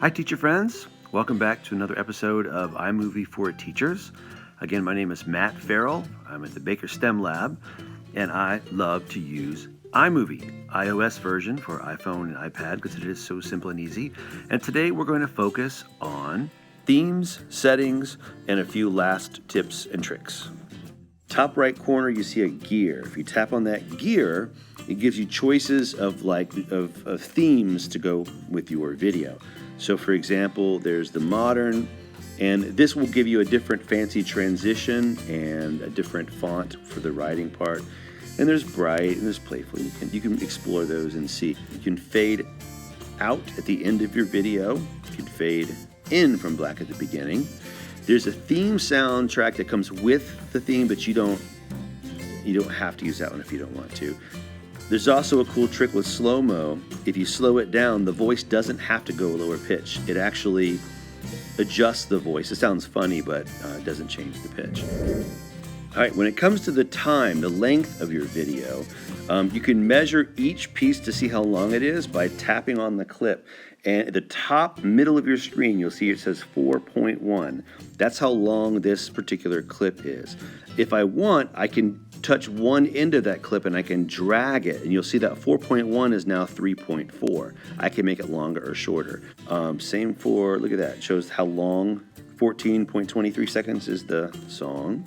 Hi, teacher friends. Welcome back to another episode of iMovie for Teachers. Again, my name is Matt Farrell. I'm at the Baker STEM Lab, and I love to use iMovie, iOS version for iPhone and iPad because it is so simple and easy. And today we're going to focus on themes, settings, and a few last tips and tricks. Top right corner, you see a gear. If you tap on that gear, it gives you choices of themes to go with your video. So for example, there's the modern, and this will give you a different fancy transition and a different font for the writing part. And there's bright and there's playful. You can explore those and see. You can fade out at the end of your video. You can fade in from black at the beginning. There's a theme soundtrack that comes with the theme, but you don't have to use that one if you don't want to. There's also a cool trick with slow-mo. If you slow it down, the voice doesn't have to go lower pitch. It actually adjusts the voice. It sounds funny, but it doesn't change the pitch. All right, when it comes to the time, the length of your video, you can measure each piece to see how long it is by tapping on the clip. And at the top middle of your screen, you'll see it says 4.1. That's how long this particular clip is. If I want, I can touch one end of that clip and I can drag it, and you'll see that 4.1 is now 3.4. I can make it longer or shorter. Same for, look at that, it shows how long, 14.23 seconds is the song.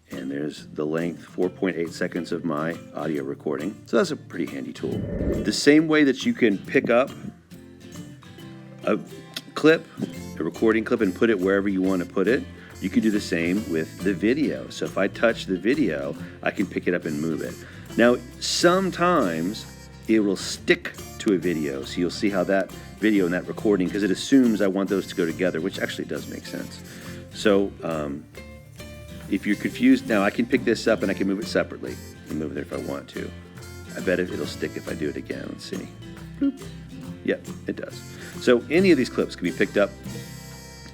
And there's the length, 4.8 seconds of my audio recording. So that's a pretty handy tool. The same way that you can pick up a clip, a recording clip, and put it wherever you want to put it, you can do the same with the video. So if I touch the video, I can pick it up and move it. Now, sometimes it will stick to a video. So you'll see how that video and that recording, because it assumes I want those to go together, which actually does make sense. So if you're confused, now I can pick this up and I can move it separately and move it if I want to. I bet it'll stick if I do it again. Let's see. Boop. Yep, it does. So any of these clips can be picked up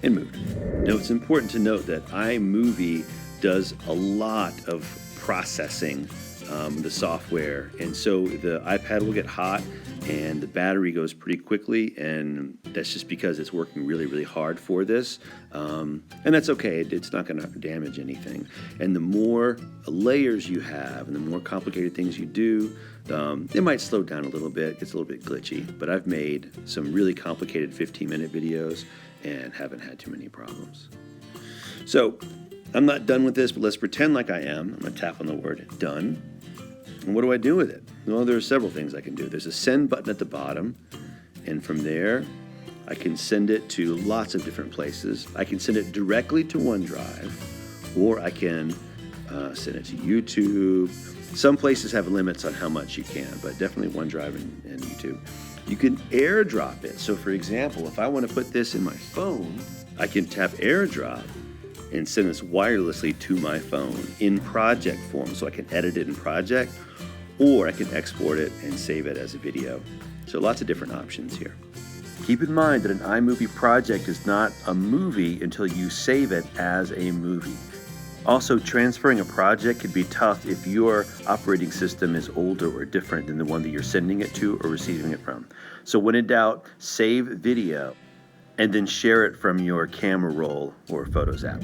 and moved. Now it's important to note that iMovie does a lot of processing, the software, and so the iPad will get hot and the battery goes pretty quickly, and that's just because it's working really, really hard for this, and that's okay. It's not going to damage anything. And the more layers you have and the more complicated things you do, it might slow down a little bit, gets a little bit glitchy, but I've made some really complicated 15-minute videos and haven't had too many problems. So I'm not done with this, but let's pretend like I am. I'm going to tap on the word done. And what do I do with it? Well, there are several things I can do. There's a send button at the bottom, and from there I can send it to lots of different places. I can send it directly to OneDrive, or I can send it to YouTube. Some places have limits on how much you can, but definitely OneDrive and YouTube. You can AirDrop it. So for example, if I want to put this in my phone, I can tap AirDrop and send this wirelessly to my phone in project form, so I can edit it in project, or I can export it and save it as a video. So lots of different options here. Keep in mind that an iMovie project is not a movie until you save it as a movie. Also, transferring a project could be tough if your operating system is older or different than the one that you're sending it to or receiving it from. So when in doubt, save video and then share it from your camera roll or Photos app.